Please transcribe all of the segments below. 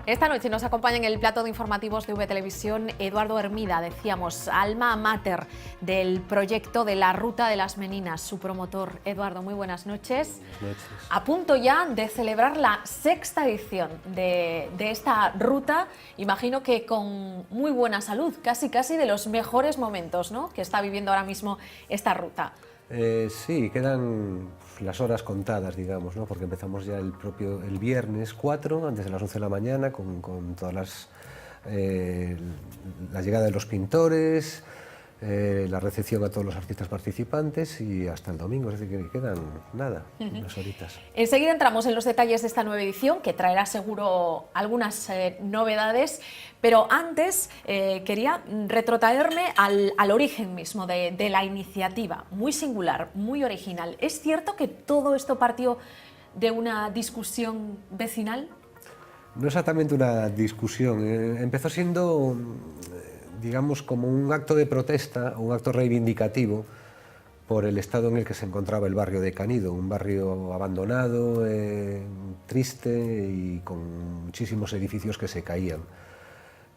Esta noche nos acompaña en el plato de informativos de V Televisión Eduardo Hermida, decíamos, alma mater del proyecto de la Ruta de las Meninas, su promotor. Eduardo, muy buenas noches. Buenas noches. A punto ya de celebrar la sexta edición de esta ruta, imagino que con muy buena salud, casi de los mejores momentos, ¿no?, que está viviendo ahora mismo esta ruta. Sí, quedan las horas contadas, digamos, ¿no? Porque empezamos ya el viernes 4, antes de las 11 de la mañana, con todas la llegada de los pintores, la recepción a todos los artistas participantes y hasta el domingo, es decir, que quedan nada, unas horitas. Enseguida entramos en los detalles de esta nueva edición, que traerá seguro algunas novedades, pero antes quería retrotraerme al origen mismo de la iniciativa, muy singular, muy original. ¿Es cierto que todo esto partió de una discusión vecinal? No exactamente una discusión, empezó siendo, digamos, como un acto de protesta, un acto reivindicativo por el estado en el que se encontraba el barrio de Canido, un barrio abandonado, triste y con muchísimos edificios que se caían.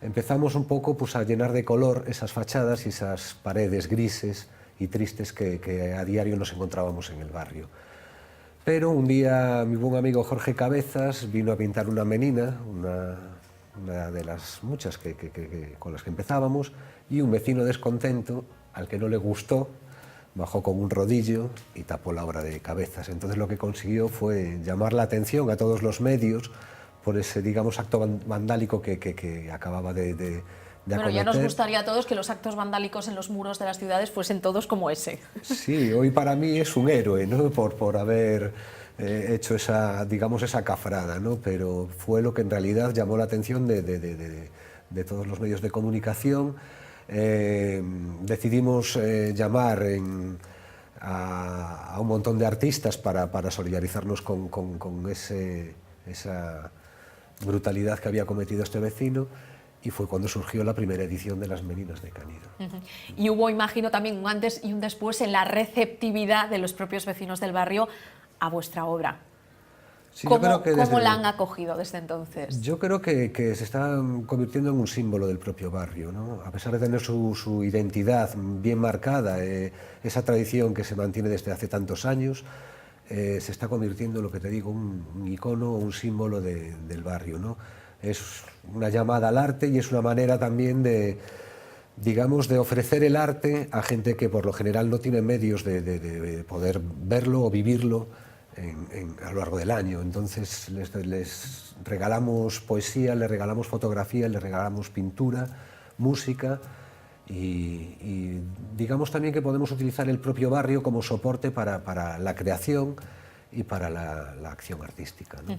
Empezamos un poco pues, a llenar de color esas fachadas y esas paredes grises y tristes que a diario nos encontrábamos en el barrio. Pero un día mi buen amigo Jorge Cabezas vino a pintar una menina, una de las muchas con las que empezábamos, y un vecino descontento, al que no le gustó, bajó con un rodillo y tapó la obra de Cabezas. Entonces lo que consiguió fue llamar la atención a todos los medios por ese, digamos, acto vandálico que acababa de bueno, acometer. ya nos gustaría a todos que los actos vandálicos en los muros de las ciudades fuesen todos como ese. Sí, hoy para mí es un héroe, ¿no?, por haber hecho esa, digamos, esa cafrada, ¿no?, pero fue lo que en realidad llamó la atención de todos los medios de comunicación. Decidimos llamar a un montón de artistas para solidarizarnos con esa brutalidad que había cometido este vecino, y fue cuando surgió la primera edición de las Meninas de Canido. Y hubo, imagino, también un antes y un después en la receptividad de los propios vecinos del barrio a vuestra obra. Sí, ¿Cómo la han acogido desde entonces? Yo creo que se está convirtiendo en un símbolo del propio barrio, ¿no? A pesar de tener su identidad bien marcada, esa tradición que se mantiene desde hace tantos años, se está convirtiendo, lo que te digo, un icono, un símbolo del barrio, ¿no? Es una llamada al arte y es una manera también de, digamos, de ofrecer el arte a gente que por lo general no tiene medios de poder verlo o vivirlo a lo largo del año. Entonces les regalamos poesía, les regalamos fotografía, les regalamos pintura, música y digamos también que podemos utilizar el propio barrio como soporte para la creación y para la acción artística, ¿no?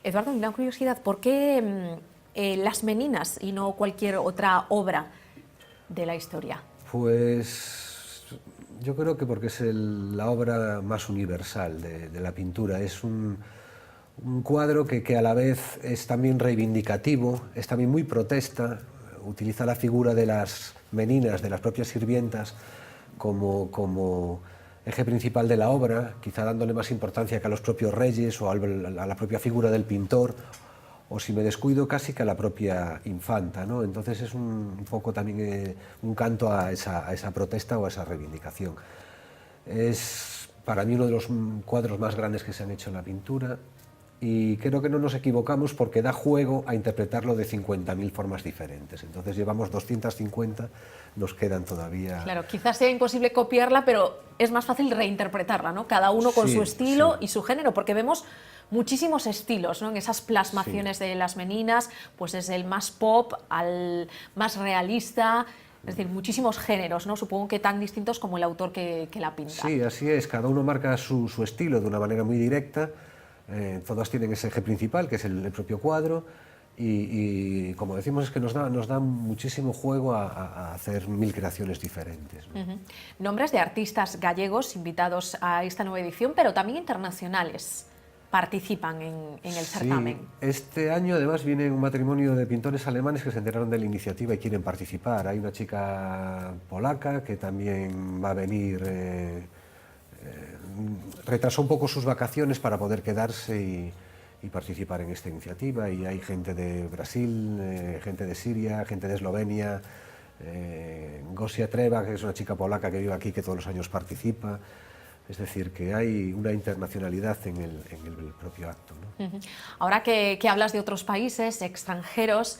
Eduardo, una curiosidad, ¿por qué Las Meninas y no cualquier otra obra de la historia? Pues yo creo que porque es la obra más universal de la pintura. Es un cuadro que a la vez es también reivindicativo, es también muy protesta, utiliza la figura de las meninas, de las propias sirvientas, como eje principal de la obra, quizá dándole más importancia que a los propios reyes o a la propia figura del pintor, o si me descuido casi que a la propia infanta, ¿no? Entonces es un poco también un canto a esa protesta o a esa reivindicación. Es para mí uno de los cuadros más grandes que se han hecho en la pintura y creo que no nos equivocamos porque da juego a interpretarlo de 50.000 formas diferentes. Entonces llevamos 250, nos quedan todavía... Claro, quizás sea imposible copiarla, pero es más fácil reinterpretarla, ¿no? Cada uno con su estilo y su género, porque vemos muchísimos estilos, ¿no?, en esas plasmaciones de Las Meninas, pues desde el más pop al más realista, es decir, muchísimos géneros, ¿no?, supongo que tan distintos como el autor que la pinta. Sí, así es, cada uno marca su estilo de una manera muy directa, todas tienen ese eje principal, que es el propio cuadro, y como decimos, es que nos da muchísimo juego a hacer 1000 creaciones diferentes, ¿no? Nombres de artistas gallegos invitados a esta nueva edición, pero también internacionales participan en el certamen. Este año además viene un matrimonio de pintores alemanes que se enteraron de la iniciativa y quieren participar. Hay una chica polaca que también va a venir retrasó un poco sus vacaciones para poder quedarse y participar en esta iniciativa, y hay gente de Brasil, gente de Siria, gente de Eslovenia, Gosia Treva, que es una chica polaca que vive aquí, que todos los años participa. Es decir, que hay una internacionalidad en el propio acto, ¿no? Ahora que hablas de otros países extranjeros,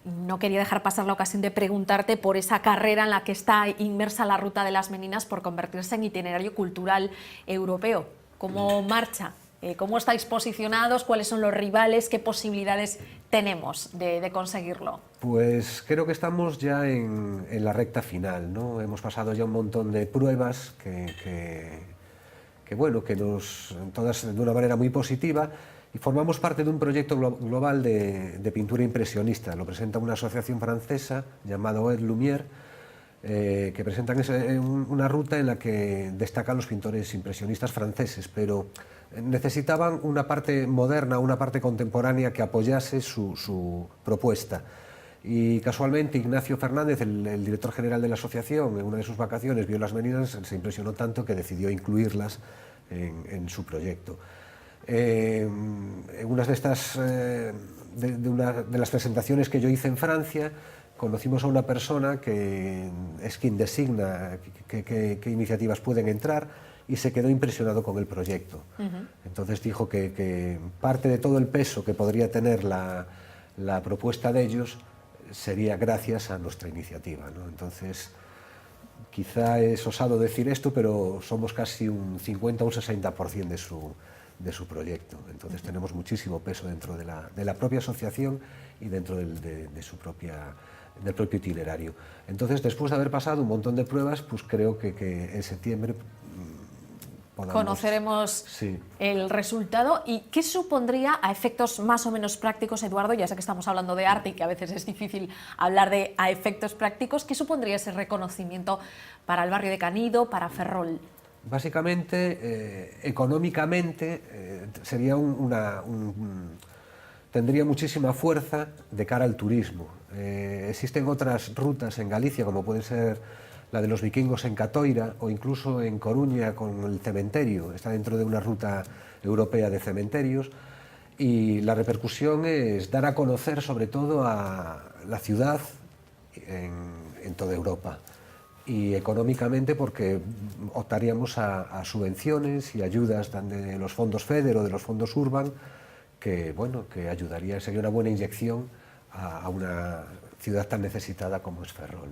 no quería dejar pasar la ocasión de preguntarte por esa carrera en la que está inmersa la Ruta de las Meninas por convertirse en itinerario cultural europeo. ¿Cómo marcha? ¿Cómo estáis posicionados? ¿Cuáles son los rivales? ¿Qué posibilidades tenemos de conseguirlo? Pues creo que estamos ya en la recta final, ¿no? Hemos pasado ya un montón de pruebas bueno, que todas de una manera muy positiva, y formamos parte de un proyecto global de pintura impresionista. Lo presenta una asociación francesa llamada Oeil Lumière, que presentan una ruta en la que destacan los pintores impresionistas franceses, pero necesitaban una parte moderna, una parte contemporánea que apoyase su propuesta. Y casualmente Ignacio Fernández, el director general de la asociación, en una de sus vacaciones vio las Meninas, se impresionó tanto que decidió incluirlas en su proyecto. En una de las presentaciones que yo hice en Francia, conocimos a una persona que es quien designa qué iniciativas pueden entrar, y se quedó impresionado con el proyecto. Entonces dijo que parte de todo el peso que podría tener la propuesta de ellos sería gracias a nuestra iniciativa, ¿no? Entonces, quizá es osado decir esto, pero somos casi un 50 o un 60% de su proyecto. Entonces tenemos muchísimo peso dentro de la propia asociación y dentro del propio itinerario. Entonces, después de haber pasado un montón de pruebas, pues creo que en septiembre conoceremos el resultado. ¿Y qué supondría, a efectos más o menos prácticos, Eduardo, ya sé que estamos hablando de arte y que a veces es difícil hablar a efectos prácticos, qué supondría ese reconocimiento para el barrio de Canido, para Ferrol? Básicamente, económicamente, tendría muchísima fuerza de cara al turismo. Existen otras rutas en Galicia, como puede ser la de los vikingos en Catoira, o incluso en Coruña con el cementerio. Está dentro de una ruta europea de cementerios, y la repercusión es dar a conocer sobre todo a la ciudad en toda Europa. Y económicamente, porque optaríamos a subvenciones y ayudas de los fondos FEDER o de los fondos Urban, que ayudaría, sería una buena inyección a una ciudad tan necesitada como es Ferrol.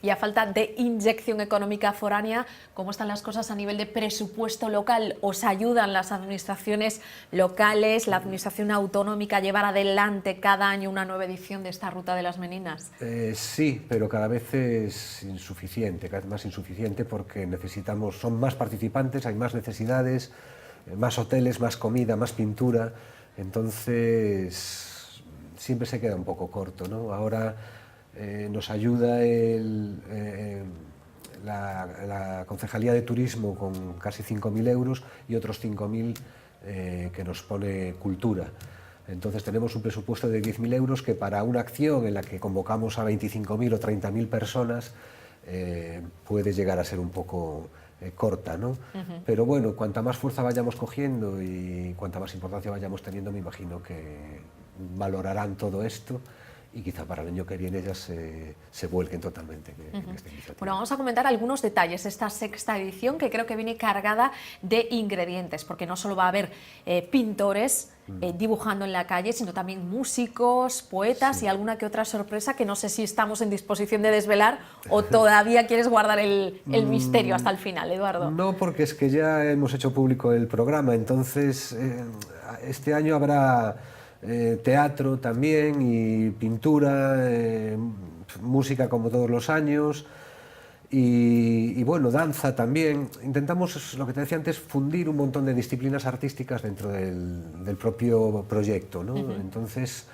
Y a falta de inyección económica foránea, ¿cómo están las cosas a nivel de presupuesto local? ¿Os ayudan las administraciones locales, la administración autonómica, a llevar adelante cada año una nueva edición de esta Ruta de las Meninas? Sí, pero cada vez es insuficiente, cada vez más insuficiente, porque son más participantes, hay más necesidades, más hoteles, más comida, más pintura. Entonces siempre se queda un poco corto, ¿no? Ahora nos ayuda la Concejalía de Turismo con casi 5.000 euros y otros 5.000 que nos pone Cultura. Entonces tenemos un presupuesto de 10.000 euros que, para una acción en la que convocamos a 25.000 o 30.000 personas, puede llegar a ser un poco corta, ¿no? Pero bueno, cuanta más fuerza vayamos cogiendo y cuanta más importancia vayamos teniendo, me imagino que valorarán todo esto, y quizá para el año que viene ya se vuelquen totalmente en esta iniciativa. Bueno, vamos a comentar algunos detalles de esta sexta edición, que creo que viene cargada de ingredientes, porque no solo va a haber pintores dibujando en la calle, sino también músicos, poetas y alguna que otra sorpresa que no sé si estamos en disposición de desvelar o todavía quieres guardar el misterio hasta el final, Eduardo. No, porque es que ya hemos hecho público el programa, entonces este año habrá teatro también, y pintura, música como todos los años, y bueno, danza también. Intentamos, lo que te decía antes, fundir un montón de disciplinas artísticas dentro del propio proyecto, ¿no? Entonces,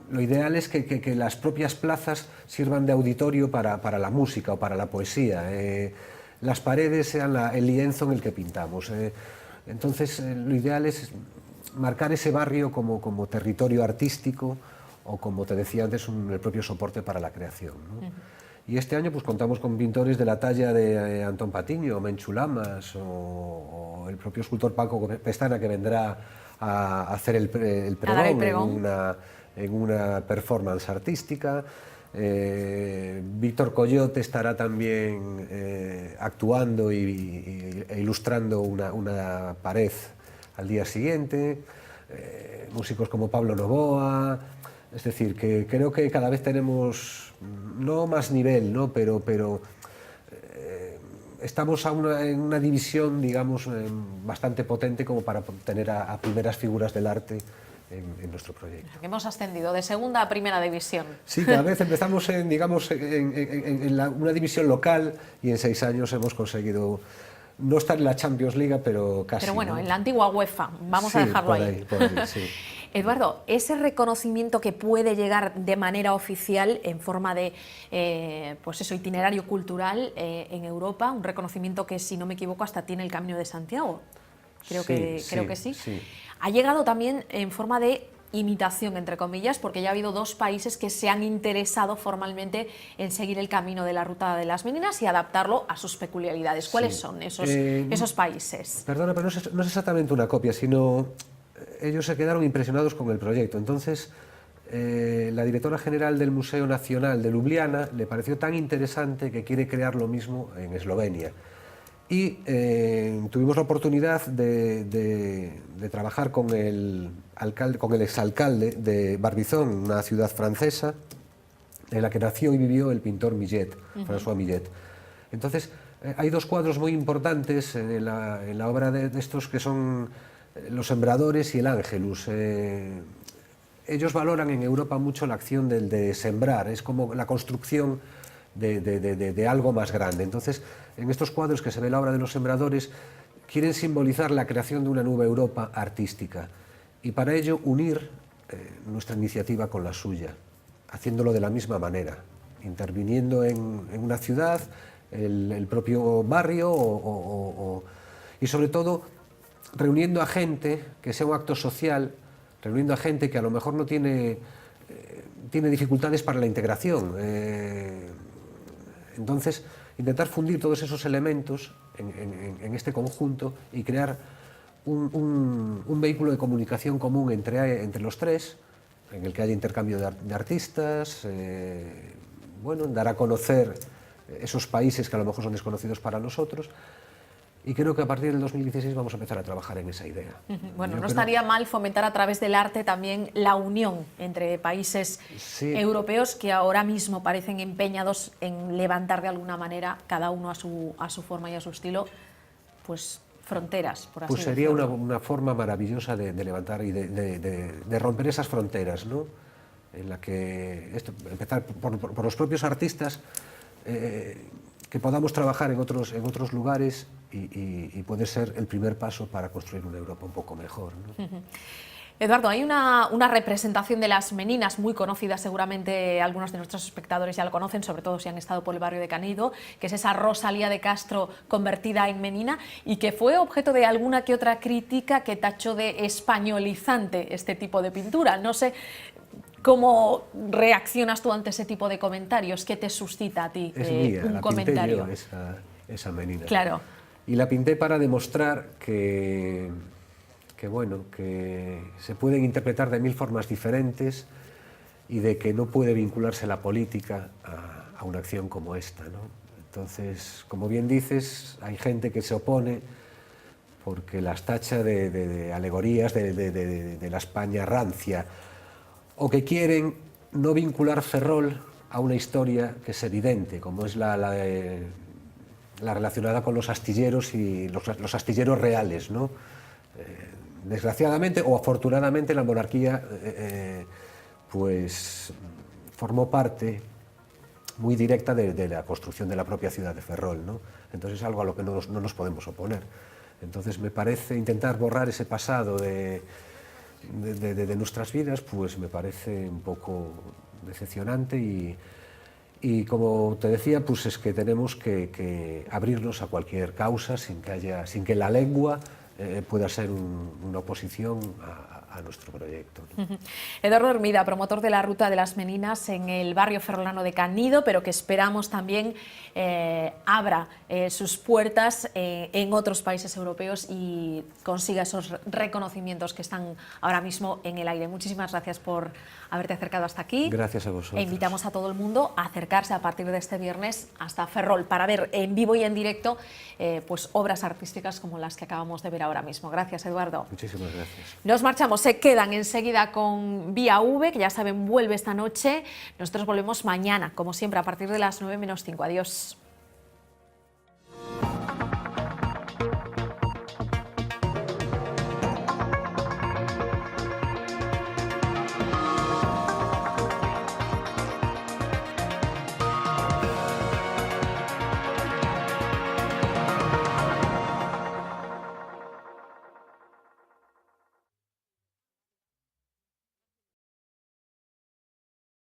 lo ideal es que las propias plazas sirvan de auditorio para la música o para la poesía. Las paredes sean el lienzo en el que pintamos. Entonces, lo ideal es marcar ese barrio como territorio artístico, o, como te decía antes, el propio soporte para la creación, ¿no? Y este año pues contamos con pintores de la talla de Antón Patiño, Menchu Lamas o el propio escultor Paco Pestana, que vendrá a hacer el pregón en una performance artística. Víctor Coyote estará también actuando e ilustrando una pared al día siguiente. Músicos como Pablo Novoa. Es decir, que creo que cada vez tenemos, no más nivel, ¿no? pero estamos en una división, digamos, bastante potente como para tener a primeras figuras del arte en nuestro proyecto. Hemos ascendido de segunda a primera división. Sí, cada vez empezamos digamos, en una división local y en 6 años hemos conseguido no estar en la Champions League, pero casi. Pero bueno, ¿no? En la antigua UEFA, vamos a dejarlo ahí. Por ahí, sí. Eduardo, ese reconocimiento que puede llegar de manera oficial en forma de pues eso, itinerario cultural en Europa, un reconocimiento que, si no me equivoco, hasta tiene el Camino de Santiago. Creo que sí. Ha llegado también en forma de imitación, entre comillas, porque ya ha habido 2 países que se han interesado formalmente en seguir el camino de la Ruta de las Meninas y adaptarlo a sus peculiaridades. ¿Cuáles son esos países? Perdona, pero no es exactamente una copia, sino ellos se quedaron impresionados con el proyecto. Entonces, la directora general del Museo Nacional de Ljubljana le pareció tan interesante que quiere crear lo mismo en Eslovenia. Y tuvimos la oportunidad de trabajar con el exalcalde de Barbizon, una ciudad francesa en la que nació y vivió el pintor Millet, François Millet. Entonces, hay 2 cuadros muy importantes en la obra de estos, que son Los Sembradores y el Ángelus. Ellos valoran en Europa mucho la acción de sembrar, es como la construcción de algo más grande. Entonces, en estos cuadros que se ve la obra de Los Sembradores, quieren simbolizar la creación de una nueva Europa artística y para ello unir nuestra iniciativa con la suya, haciéndolo de la misma manera, interviniendo en una ciudad, el propio barrio y sobre todo reuniendo a gente, que sea un acto social, reuniendo a gente que a lo mejor no tiene dificultades para la integración. Entonces, intentar fundir todos esos elementos en este conjunto y crear un vehículo de comunicación común entre los 3, en el que haya intercambio de artistas, bueno, dar a conocer esos países que a lo mejor son desconocidos para nosotros. Y creo que a partir del 2016 vamos a empezar a trabajar en esa idea. Bueno, no estaría mal fomentar a través del arte también la unión entre países europeos que ahora mismo parecen empeñados en levantar de alguna manera, cada uno a su forma y a su estilo, pues fronteras, por así decirlo. Pues sería una forma maravillosa de levantar y de romper esas fronteras, ¿no? En la que empezar por los propios artistas, que podamos trabajar en otros lugares y poder ser el primer paso para construir una Europa un poco mejor, ¿no? Eduardo, hay una representación de las Meninas muy conocida, seguramente algunos de nuestros espectadores ya lo conocen, sobre todo si han estado por el barrio de Canedo, que es esa Rosalía de Castro convertida en menina y que fue objeto de alguna que otra crítica que tachó de españolizante este tipo de pintura. No sé cómo reaccionas tú ante ese tipo de comentarios. ¿Qué te suscita a ti un comentario? Pinté yo esa menina. Claro. Y la pinté para demostrar que se pueden interpretar de 1000 formas diferentes y de que no puede vincularse la política a una acción como esta, ¿no? Entonces, como bien dices, hay gente que se opone porque las tacha de alegorías de la España rancia, o que quieren no vincular Ferrol a una historia que es evidente, como es la relacionada con los astilleros y los astilleros reales, ¿no? Desgraciadamente o afortunadamente la monarquía pues formó parte muy directa de la construcción de la propia ciudad de Ferrol, ¿no? Entonces es algo a lo que no nos podemos oponer. Entonces me parece intentar borrar ese pasado de nuestras vidas, pues me parece un poco decepcionante y como te decía, pues es que tenemos que abrirnos a cualquier causa sin que la lengua pueda ser una oposición a nuestro proyecto. Eduardo Hermida, promotor de la Ruta de las Meninas en el barrio ferrolano de Canido, pero que esperamos también abra sus puertas en otros países europeos y consiga esos reconocimientos que están ahora mismo en el aire. Muchísimas gracias por haberte acercado hasta aquí. Gracias a vosotros. E invitamos a todo el mundo a acercarse a partir de este viernes hasta Ferrol para ver en vivo y en directo pues obras artísticas como las que acabamos de ver ahora mismo. Gracias, Eduardo. Muchísimas gracias. Nos marchamos, se quedan enseguida con Vía V, que ya saben vuelve esta noche. Nosotros volvemos mañana, como siempre, a partir de las 9 menos 5. Adiós.